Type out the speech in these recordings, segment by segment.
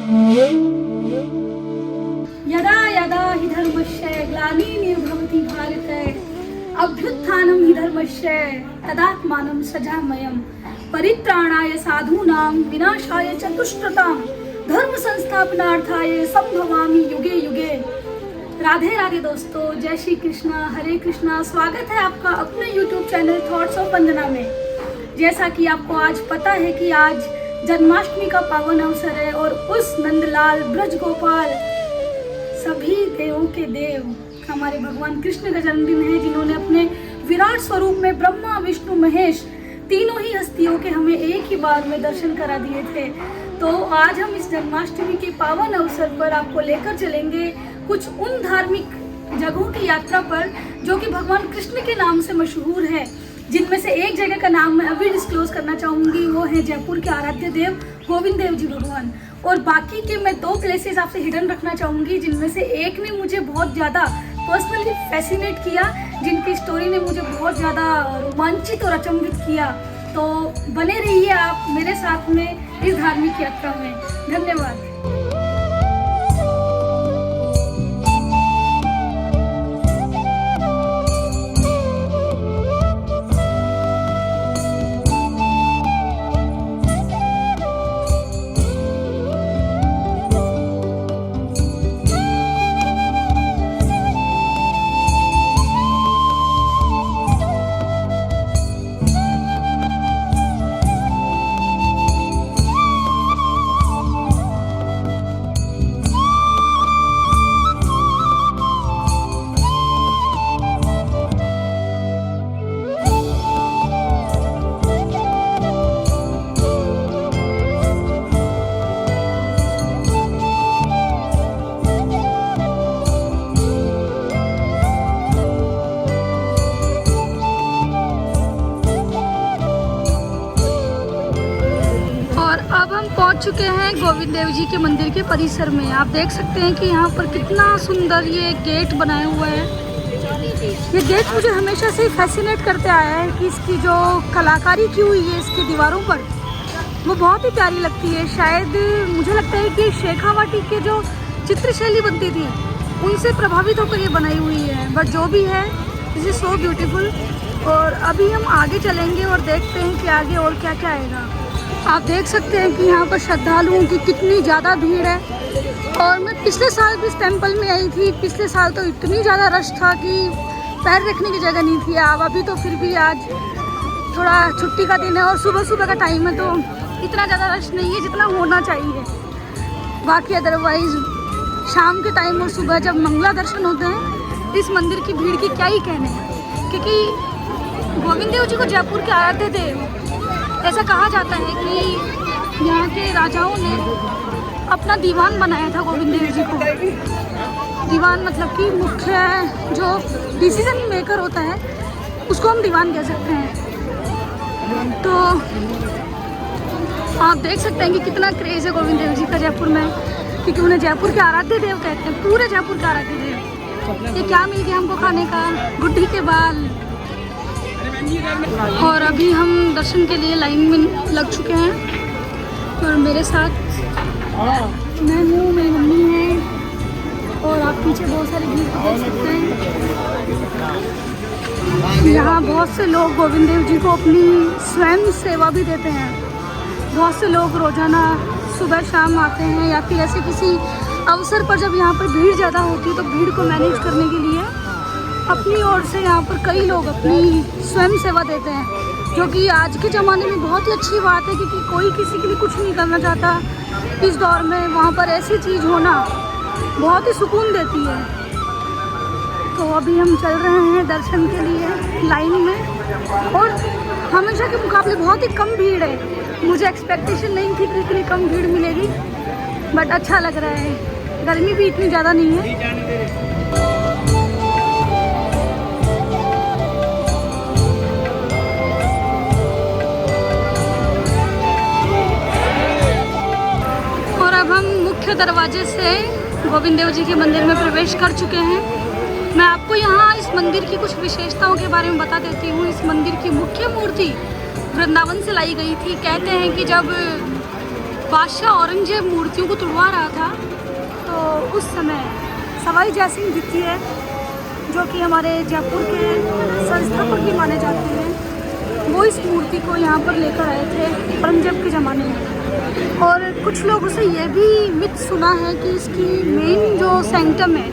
यदा यदा हि धर्मस्य ग्लानिर्भवति भारते अभ्युत्थानं हि धर्मस्य तदात्मानं सृजाम्यहम् परित्राणाय साधूनां विनाशाय च दुष्कृतां धर्म संस्थापनार्थाय संभवामि युगे युगे। राधे राधे दोस्तों, जय श्री कृष्णा, हरे कृष्णा। स्वागत है आपका अपने YouTube चैनल थॉट्स ऑफ वंदना में। जैसा कि आपको आज पता है कि आज जन्माष्टमी का पावन अवसर है और उस नंदलाल ब्रज गोपाल सभी देवों के देव हमारे भगवान कृष्ण का जन्मदिन है, जिन्होंने अपने विराट स्वरूप में ब्रह्मा विष्णु महेश तीनों ही हस्तियों के हमें एक ही बार में दर्शन करा दिए थे। तो आज हम इस जन्माष्टमी के पावन अवसर पर आपको लेकर चलेंगे कुछ उन धार्मिक जगहों की यात्रा पर जो कि भगवान कृष्ण के नाम से मशहूर है, जिनमें से एक जगह का नाम मैं अभी डिस्क्लोज करना चाहूँगी, वो है जयपुर के आराध्य देव गोविंद देव जी भगवान। और बाकी के मैं 2 प्लेसेस आपसे हिडन रखना चाहूँगी, जिनमें से एक ने मुझे बहुत ज़्यादा पर्सनली फैसिनेट किया, जिनकी स्टोरी ने मुझे बहुत ज़्यादा रोमांचित और अचंभित किया। तो बने रहिए आप मेरे साथ में इस धार्मिक यात्रा में। धन्यवाद। अब हम पहुंच चुके हैं गोविंद देव जी के मंदिर के परिसर में। आप देख सकते हैं कि यहाँ पर कितना सुंदर ये गेट बनाया हुआ है। ये गेट मुझे हमेशा से फैसिनेट करते आया है कि इसकी जो कलाकारी की हुई है इसकी दीवारों पर, वो बहुत ही प्यारी लगती है। शायद मुझे लगता है कि शेखावाटी के जो चित्रशैली बनती थी उनसे प्रभावित होकर ये बनाई हुई है, बट जो भी है दिस इज़ सो ब्यूटीफुल। और अभी हम आगे चलेंगे और देखते हैं कि आगे और क्या क्या आएगा। आप देख सकते हैं कि यहाँ पर श्रद्धालुओं की कितनी ज़्यादा भीड़ है। और मैं पिछले साल भी इस टेम्पल में आई थी। पिछले साल तो इतनी ज़्यादा रश था कि पैर रखने की जगह नहीं थी। अब अभी तो फिर भी आज थोड़ा छुट्टी का दिन है और सुबह सुबह का टाइम है, तो इतना ज़्यादा रश नहीं है जितना होना चाहिए। बाकी अदरवाइज़ शाम के टाइम और सुबह जब मंगला दर्शन होते हैं, इस मंदिर की भीड़ की क्या ही कहने हैं। क्योंकि गोविंद देव जी को जयपुर के आराध्य देव ऐसा कहा जाता है कि यहाँ के राजाओं ने अपना दीवान बनाया था गोविंद देव जी को। दीवान मतलब कि मुख्य जो डिसीजन मेकर होता है उसको हम दीवान कह सकते हैं। तो आप देख सकते हैं कि कितना क्रेज़ है गोविंद देव जी का जयपुर में, क्योंकि उन्हें जयपुर के आराध्य देव कहते हैं, पूरे जयपुर के आराध्य देव। ये क्या मिल गया हमको खाने का? गुड्डी के बाल। और अभी हम दर्शन के लिए लाइन में लग चुके हैं और मेरे साथ मैं हूँ, मेरी मम्मी है और आप पीछे बहुत सारे भीड़ देख सकते हैं। यहाँ बहुत से लोग गोविंद देव जी को अपनी स्वयं सेवा भी देते हैं। बहुत से लोग रोजाना सुबह शाम आते हैं, या फिर ऐसे किसी अवसर पर जब यहाँ पर भीड़ ज़्यादा होती है तो भीड़ को मैनेज करने के लिए अपनी ओर से यहाँ पर कई लोग अपनी स्वयं सेवा देते हैं, जो कि आज के ज़माने में बहुत ही अच्छी बात है, क्योंकि कोई किसी के लिए कुछ नहीं करना चाहता इस दौर में। वहाँ पर ऐसी चीज़ होना बहुत ही सुकून देती है। तो अभी हम चल रहे हैं दर्शन के लिए लाइन में, और हमेशा के मुकाबले बहुत ही कम भीड़ है। मुझे एक्सपेक्टेशन नहीं थी कि इतनी कम भीड़ मिलेगी, बट अच्छा लग रहा है। गर्मी भी इतनी ज़्यादा नहीं है। मुख्य दरवाजे से गोविंद देव जी के मंदिर में प्रवेश कर चुके हैं। मैं आपको यहाँ इस मंदिर की कुछ विशेषताओं के बारे में बता देती हूँ। इस मंदिर की मुख्य मूर्ति वृंदावन से लाई गई थी। कहते हैं कि जब बादशाह औरंगजेब मूर्तियों को तुड़वा रहा था, तो उस समय सवाई जय सिंह द्वितीय, जो कि हमारे जयपुर के संस्थापक भी माने जाते हैं, वो इस मूर्ति को यहाँ पर लेकर आए थे औरंगजेब के ज़माने में। और कुछ लोगों से ये भी मिथ सुना है कि इसकी मेन जो सेंटम है,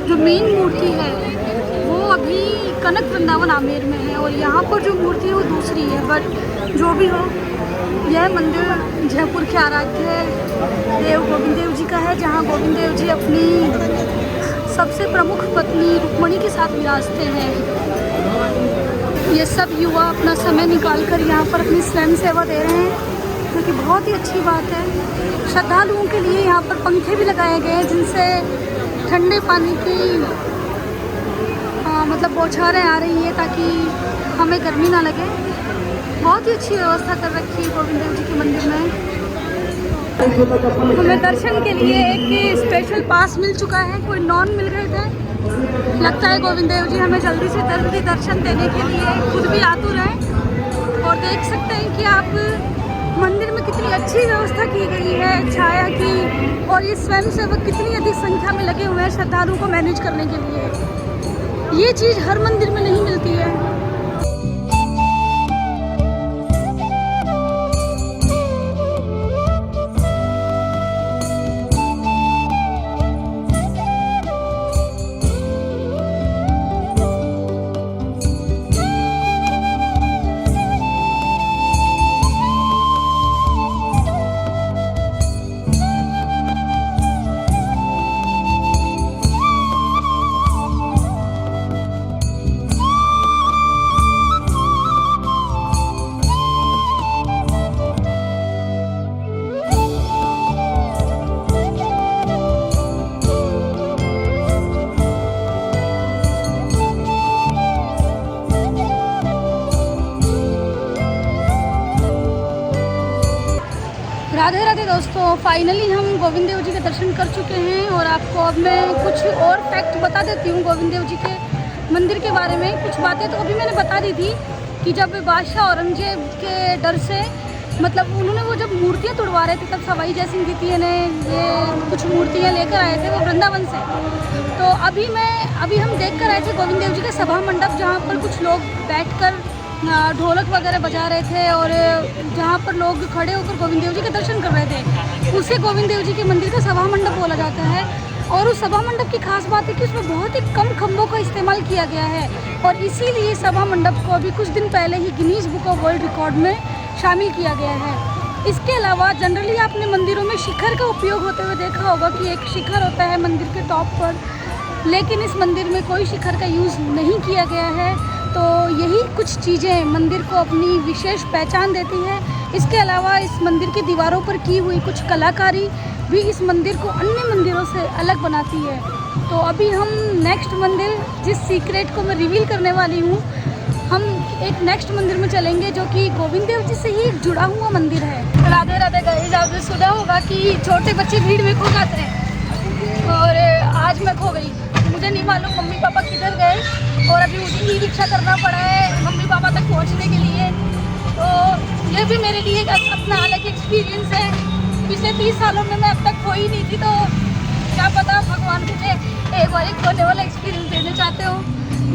जो मेन मूर्ति है, वो अभी कनक वृंदावन आमेर में है, और यहाँ पर जो मूर्ति है वो दूसरी है। बट जो भी हो, यह मंदिर जयपुर के आराध्य देव गोविंद देव जी का है, जहाँ गोविंद देव जी अपनी सबसे प्रमुख पत्नी रुक्मणी के साथ विराजते हैं। ये सब युवा अपना समय निकालकर यहाँ पर अपनी स्वयं सेवा दे रहे हैं, जो कि बहुत ही अच्छी बात है। श्रद्धालुओं के लिए यहाँ पर पंखे भी लगाए गए हैं, जिनसे ठंडे पानी की मतलब बौछारें आ रही है, ताकि हमें गर्मी ना लगे। बहुत ही अच्छी व्यवस्था कर रखी है गोविंद देव जी के मंदिर में। हमें दर्शन के लिए एक स्पेशल पास मिल चुका है, कोई नॉन मिल गए थे। लगता है गोविंद देव जी हमें जल्दी से जल्दी दर्शन देने के लिए खुद भी आतुर हैं। और देख सकते हैं कि आप मंदिर में कितनी अच्छी व्यवस्था की गई है छाया की, और ये स्वयंसेवक कितनी अधिक संख्या में लगे हुए हैं श्रद्धालुओं को मैनेज करने के लिए। ये चीज़ हर मंदिर में नहीं मिलती है। राधे राधे दोस्तों, फाइनली हम गोविंद देव जी के दर्शन कर चुके हैं। और आपको अब मैं कुछ और फैक्ट बता देती हूँ गोविंद देव जी के मंदिर के बारे में। कुछ बातें तो अभी मैंने बता दी थी कि जब बादशाह औरंगजेब के डर से, मतलब उन्होंने वो जब मूर्तियाँ तुड़वा रहे थे, तब सवाई जय सिंह द्वितीय ने ये कुछ मूर्तियाँ लेकर आए थे वो वृंदावन से। तो अभी हम देख कर आए थे गोविंद देव जी का सभा मंडप, जहाँ पर कुछ लोग बैठकर ढोलक वगैरह बजा रहे थे, और जहाँ पर लोग खड़े होकर गोविंद देव जी के दर्शन कर रहे थे, उसे गोविंद देव जी के मंदिर का सभा मंडप बोला जाता है। और उस सभा मंडप की खास बात है कि उसमें बहुत ही कम खंभों का इस्तेमाल किया गया है, और इसीलिए सभा मंडप को अभी कुछ दिन पहले ही Guinness Book of World Record में शामिल किया गया है। इसके अलावा जनरली आपने मंदिरों में शिखर का उपयोग होते हुए देखा होगा कि एक शिखर होता है मंदिर के टॉप पर, लेकिन इस मंदिर में कोई शिखर का यूज़ नहीं किया गया है। तो यही कुछ चीज़ें मंदिर को अपनी विशेष पहचान देती है। इसके अलावा इस मंदिर की दीवारों पर की हुई कुछ कलाकारी भी इस मंदिर को अन्य मंदिरों से अलग बनाती है। तो अभी हम नेक्स्ट मंदिर, जिस सीक्रेट को मैं रिवील करने वाली हूँ, हम एक नेक्स्ट मंदिर में चलेंगे, जो कि गोविंद देव जी से ही जुड़ा हुआ मंदिर है। राधे राधे गाइस, आपने सुना होगा कि छोटे बच्चे भीड़ में खो जाते हैं, और आज मैं खो गई। मुझे नहीं मालूम मम्मी पापा किधर गए, और अभी मुझे ही रिक्शा करना पड़ा है मम्मी पापा तक पहुंचने के लिए। तो ये भी मेरे लिए एक अपना अलग एक्सपीरियंस है। पिछले 30 सालों में मैं अब तक खोई नहीं थी, तो क्या पता भगवान मुझे एक बार खोने वाला एक्सपीरियंस देना चाहते हो।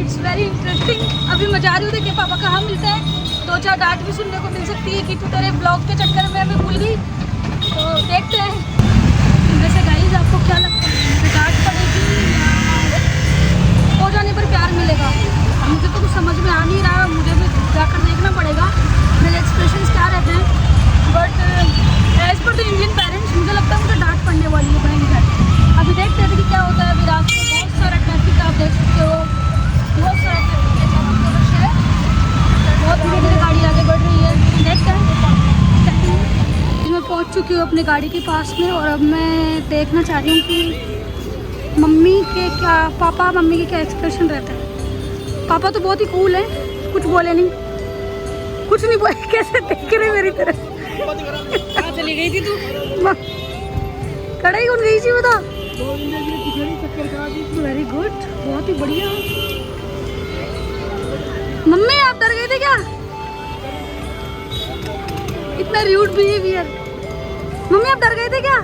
It's very interesting. अभी मैं जा रही हूँ, देखिए पापा कहाँ मिलते हैं। 2-4 डांट भी सुनने को मिल सकती है कि तू तेरे ब्लॉग के चक्कर में हमें भूल गई। तो देखते हैं। वैसे गाइस, आपको क्या लगता है, डांट पड़ेगी या हो जाने पर प्यार मिलेगा? मुझे तो कुछ समझ में आ नहीं रहा, मुझे भी जाकर देखना पड़ेगा मेरे एक्सप्रेशंस क्या रहते हैं। बट एज पर द इंडियन पेरेंट्स मुझे लगता है मुझे डांट पड़ने वाली है भयंकर। अभी देखते हैं कि क्या होता है। अभी रास्ते में बहुत सारा ट्रैफिक आप देख सकते हो, बहुत सारा ट्रैफिक है, बहुत धीरे धीरे गाड़ी आगे बढ़ रही है। देखते हैं। मैं पहुंच चुकी हूँ अपनी गाड़ी के पास में, और अब मैं देखना चाह रही हूँ कि मम्मी के क्या, पापा मम्मी के क्या एक्सप्रेशन रहता है। पापा तो बहुत ही कूल हैं, कुछ बोले नहीं, कुछ नहीं बोले, कैसे देख रहे मेरी तरफ। कहाँ चली गई थी तू? कढ़ाई कौन गई थी बता। वेरी गुड, बहुत ही बढ़िया। मम्मी आप डर गए थे क्या? इतना रूड बिहेवियर। मम्मी आप डर गए थे क्या?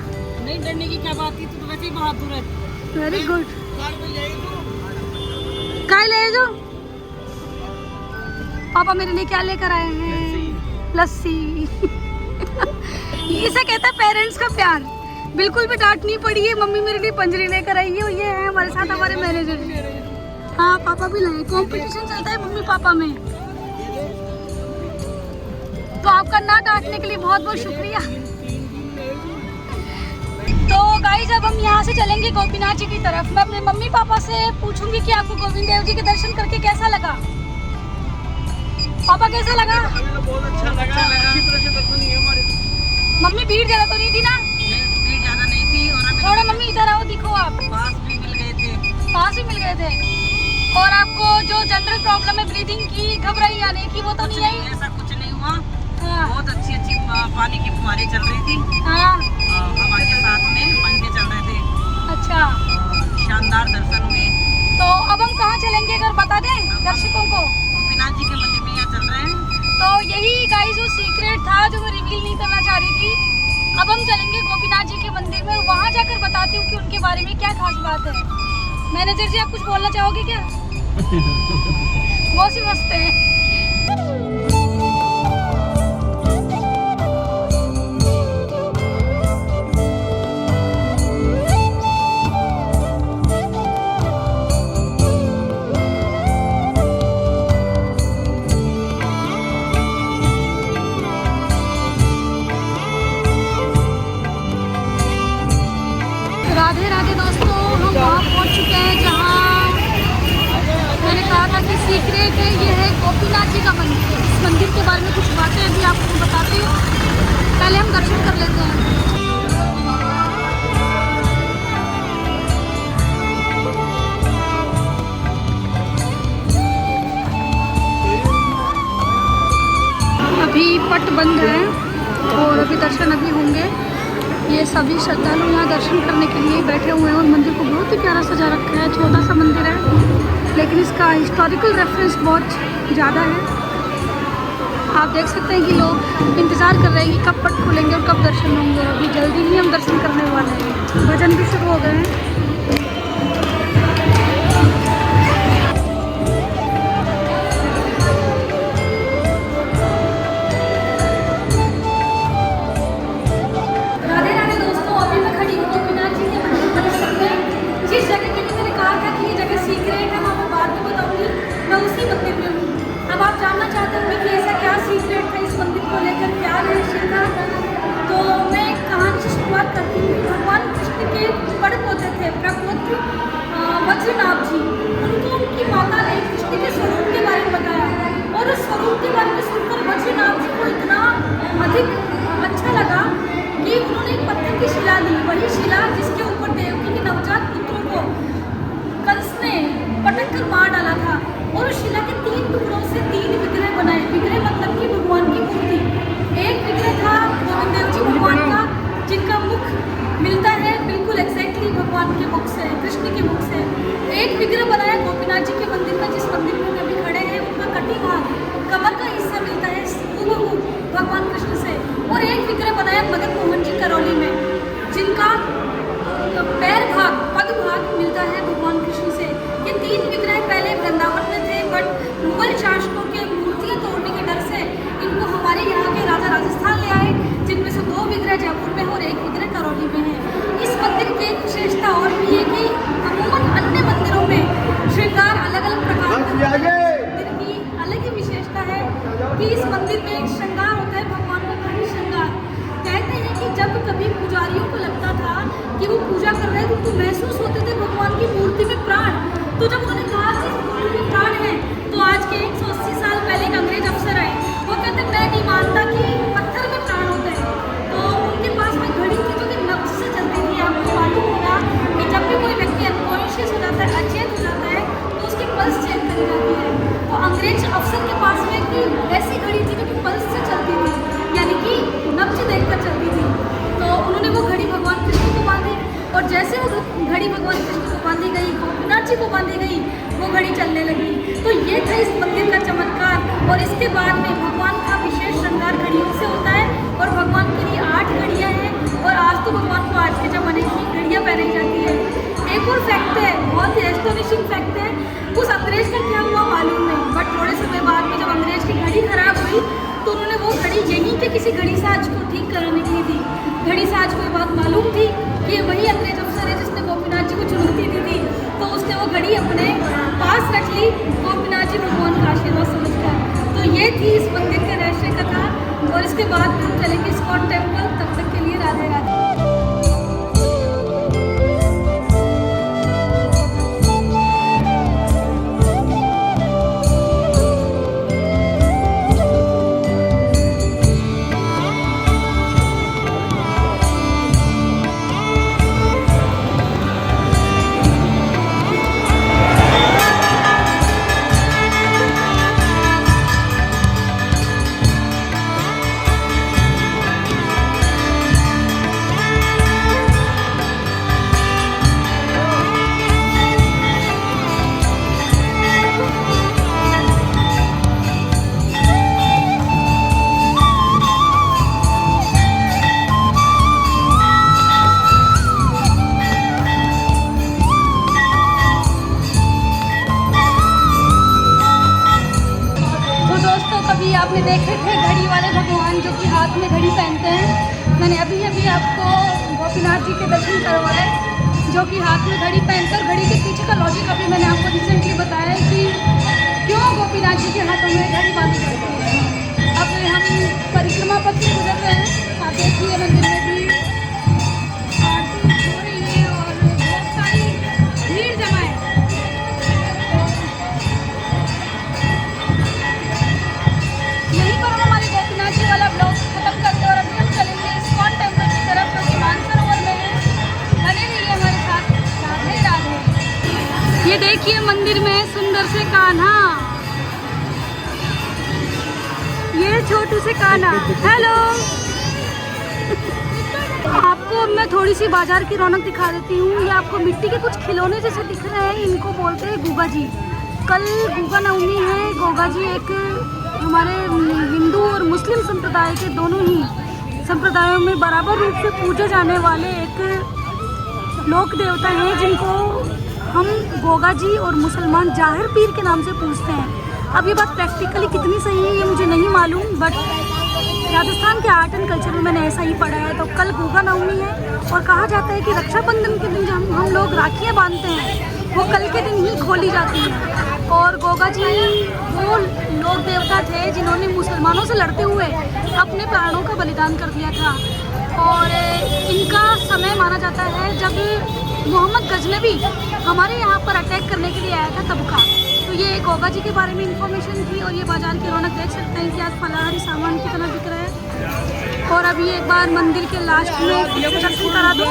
नहीं, डरने की क्या बात थी, तू तो वैसे ही बहादुर है। Very good. काय ले जो पापा मेरे लिए क्या लेकर आए हैं? लस्सी। इसे कहता है पेरेंट्स का प्यार। बिल्कुल भी डांट नहीं पड़ी है। मम्मी मेरे लिए पंजरी लेकर आई है और ये है हमारे साथ हमारे मैनेजर। हाँ पापा भी लाए। कंपटीशन चलता है मम्मी पापा में। तो आपका ना डांटने के लिए बहुत बहुत शुक्रिया। तो गाइस अब हम यहाँ से चलेंगे गोपीनाथ जी की तरफ। मैं अपने मम्मी पापा से पूछूंगी कि आपको गोविंद देव जी के दर्शन करके कैसा लगा। पापा कैसा लगा? बहुत अच्छा लगा। अच्छी तरह से दर्शन हुए हमारे। मम्मी भीड़ ज्यादा तो नहीं थी ना? भीड़ ज्यादा नहीं थी और थोड़ा मम्मी इधर आओ, दिखो आप। पास भी मिल गए थे। पास भी मिल गए थे। और आपको जो जनरल प्रॉब्लम है ब्रीदिंग की, घबराई आने की, वो तो नहीं आई? ऐसा कुछ नहीं हुआ। हाँ। बहुत अच्छी पानी की फुहारें चल रही थी। हाँ। हवा के साथ में पंखे चल रहे थे। अच्छा, शानदार दर्शन हुए। तो अब हम कहाँ चलेंगे अगर बता दें दर्शकों को? गोपीनाथ जी के मंदिर में यहाँ चल रहे हैं। तो यही गाइस वो सीक्रेट था जो मैं रिवील नहीं करना चाह रही थी। अब हम चलेंगे गोपीनाथ जी के मंदिर में और वहाँ जाकर बताती हूँ कि उनके बारे में क्या खास बात है। मैनेजर जी आप कुछ बोलना चाहोगे क्या? बहुत सी मस्त है। राधे राधे दोस्तों, हम वहाँ पहुँच चुके हैं जहाँ मैंने कहा था कि सीक्रेट है। ये है गोपीनाथ जी का मंदिर। इस मंदिर के बारे में कुछ बातें अभी आपको बताती हूँ। पहले हम दर्शन कर लेते हैं। अभी पट बंद है और अभी दर्शन अभी होंगे। ये सभी श्रद्धालु यहाँ दर्शन करने के लिए बैठे हुए हैं और मंदिर को बहुत ही प्यारा सजा रखा है। छोटा सा मंदिर है लेकिन इसका हिस्टोरिकल रेफरेंस बहुत ज़्यादा है। आप देख सकते हैं कि लोग इंतज़ार कर रहे हैं कि कब पट खुलेंगे और कब दर्शन होंगे। अभी जल्दी ही हम दर्शन करने वाले हैं। भजन भी शुरू हो गए हैं। वज्रनाभ जी, उनको उनकी माता ने कृष्ण के स्वरूप के बारे में बताया और उस स्वरूप के बारे में सुनकर वज्रनाभ जी को इतना अधिक अच्छा लगा कि उन्होंने एक पत्थर की शिला दी। वही शिला जिसके ऊपर देवकी के नवजात पुत्रों को कंस ने पटक कर मार डाला था और उस शिला के 3 टुकड़ों से 3 विग्रह बनाए। विग्रह मतलब कि भगवान की मूर्ति। एक विग्रह था गोविंद देव जी भगवान का, जिनका मुख मिलता है बिल्कुल एग्जैक्टली भगवान के मुख से, कृष्ण के मुख से। एक विग्रह बनाया गोपीनाथ जी के मंदिर में, जिस मंदिर में अभी खड़े हैं उनका कटी भाग, कमर का हिस्सा मिलता है हूबहू भगवान कृष्ण से। और एक विग्रह बनाया मदन मोहन जी करौली में, जिनका पैर भाग, पद भाग मिलता है भगवान कृष्ण से। ये 3 विग्रह पहले वृंदावन में थे, बट मुगल शासकों के मूर्तियां तोड़ने के डर से इनको हमारे यहाँ के राजा राजस्थान ले आए, जिनमें से 2 विग्रह जयपुर में और 1 विग्रह करौली में है। इस मंदिर की एक विशेषता और भी है कि अमूमन अन्य मंदिरों में श्रृंगार अलग अलग प्रकार का, मंदिर की अलग ही विशेषता है कि इस मंदिर में एक श्रृंगार होता है भगवान का घड़ी श्रृंगार। कहते हैं कि जब कभी पुजारियों को लगता था कि वो पूजा कर रहे हैं तो उनको महसूस होते थे भगवान की मूर्ति में प्राण। तो जब उन्होंने कहा कि मूर्ति में प्राण है, तो आज के 180 साल पहले एक अंग्रेज अफसर आए। वो कहते मैं नहीं मानता कि पत्थर में प्राण होता है। तो उनके पास में घड़ी थी जो कि नब्ज से चलती थी। आपको मालूम होगा कि जब भी कोई व्यक्ति अनकॉन्शियस हो जाता है, अचेत हो जाता है, तो उसकी पल्स चेक करी जाती है। तो अंग्रेज अफसर के पास में एक ऐसी घड़ी थी जो कि पल्स से चलती थी, यानी कि नब्ज देखकर चलती थी। तो उन्होंने वो घड़ी भगवान कृष्ण को बांधी और जैसे वो घड़ी भगवान कृष्ण को बांधी गई, गोपीनाथ जी को बांधी गई, वो घड़ी चलने लगी। तो ये था इस मंदिर का चमत्कार। और इसके बाद में भगवान का विशेष श्रृंगार घड़ियों से होता है और भगवान के लिए 8 घड़ियाँ हैं किसी घड़ी साज को ठीक कराने के लिए दी। घड़ी साज को ये बात मालूम थी कि ये वही अंग्रेज अफसर है जिसने गोपीनाथ जी को चुनौती दी थी, तो उसने वो घड़ी अपने पास रख ली गोपीनाथ जी भगवान का आशीर्वाद समझकर। तो ये थी इस मंदिर के रहस्य कथा, और इसके बाद हम चलेंगे इस्कॉन टेम्पल। तब तक के लिए राधे राधे। आपने देखे थे घड़ी वाले भगवान जो कि हाथ में घड़ी पहनते हैं। मैंने अभी आपको गोपीनाथ जी के दर्शन करवाए जो कि हाथ में घड़ी पहनकर, घड़ी के पीछे का लॉजिक अभी मैंने आपको रिसेंटली बताया है कि क्यों गोपीनाथ जी के हाथों में घड़ी बांधी जाती है। अब हम परिक्रमा पथ से गुजर रहे हैं। आप देखिए मंदिर में भी आरती हो रही है और बहुत सारी भीड़ जमा है। वाला ब्लॉग खत्म करते और अभी हम चलेंगे इस्कॉन टेम्पल की तरफ, जो कि मानसरोवर में है। बने रहिए हमारे साथ। राधे राधे। ये देखिए मंदिर में सुंदर से कान्हा, ये छोटू से कान्हा। हेलो। आपको अब मैं थोड़ी सी बाजार की रौनक दिखा देती हूँ। ये आपको मिट्टी के कुछ खिलौने जैसे दिख रहे हैं, इनको बोलते हैं गुगा जी। कल गुगा नवमी है। गोगा जी एक हमारे हिंदू और मुस्लिम संप्रदाय के दोनों ही संप्रदायों में बराबर रूप से पूजे जाने वाले एक लोक देवता हैं, जिनको हम गोगा जी और मुसलमान जाहिर पीर के नाम से पूजते हैं। अब ये बात प्रैक्टिकली कितनी सही है ये मुझे नहीं मालूम, बट राजस्थान के आर्ट एंड कल्चर में मैंने ऐसा ही पढ़ा है। तो कल गोगा नवमी है और कहा जाता है कि रक्षाबंधन के दिन जब हम लोग राखियाँ बांधते हैं वो कल के दिन ही खोली जाती हैं। और गोगा जी वो लोक देवता थे जिन्होंने मुसलमानों से लड़ते हुए अपने प्राणों का बलिदान कर दिया था। और इनका समय माना जाता है जब मोहम्मद गजनबी हमारे यहाँ पर अटैक करने के लिए आया था तब का। तो ये गोगा जी के बारे में इंफॉर्मेशन थी। और ये बाजार की रौनक देख सकते हैं कि आज फलाहारी सामान कितना बिक रहा है। और अभी एक बार मंदिर के लास्ट में दर्शन करा दो।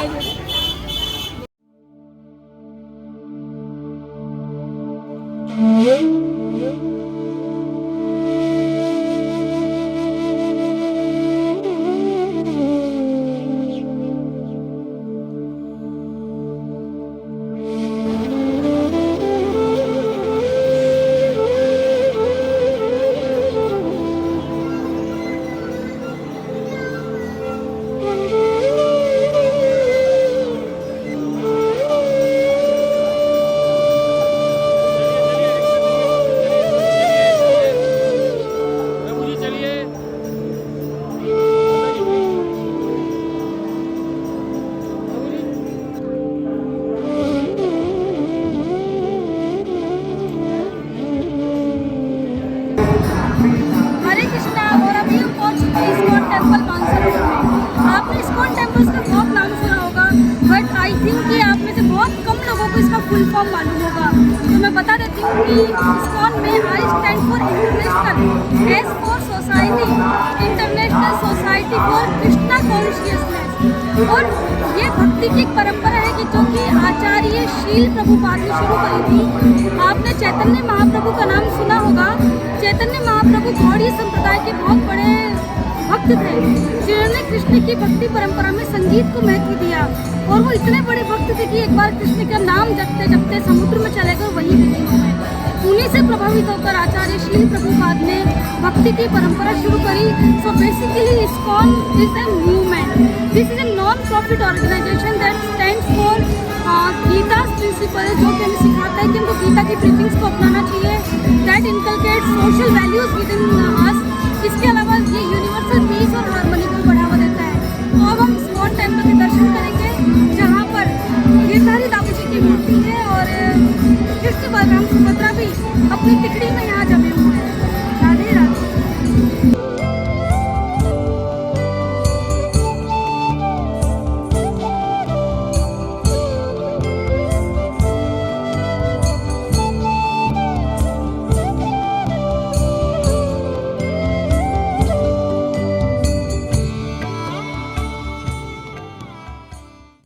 फुल फॉर्म मालूम होगा तो मैं बता देती हूँ कि इस्कॉन में I stand for international, S for society, international society for Krishna consciousness. और ये भक्ति की एक परंपरा है कि जो कि आचार्य शील प्रभुपाद ने शुरू करी थी। आपने चैतन्य महाप्रभु का नाम सुना होगा। चैतन्य महाप्रभु गौड़ीय संप्रदाय के बहुत बड़े भक्त थे जिन्होंने कृष्ण की भक्ति परंपरा में संगीत को महत्व दिया। और वो इतने बड़े भक्त थे कि एक बार कृष्ण का नाम जपते जपते समुद्र में चले गए, वहीं विलीन हो गए। उन्हीं से प्रभावित होकर आचार्य शील प्रभुपाद ने भक्ति की परंपरा शुरू करी। So basically ISKCON is a movement. This is a non profit organisation that stands for Gita principle, जो कि हमें सिखाता है कि हमको गीता की प्रीचिंग्स को अपनाना चाहिए। That inculcate social values within us. इसके अलावा ये यूनिवर्सल पीस और तिकड़ी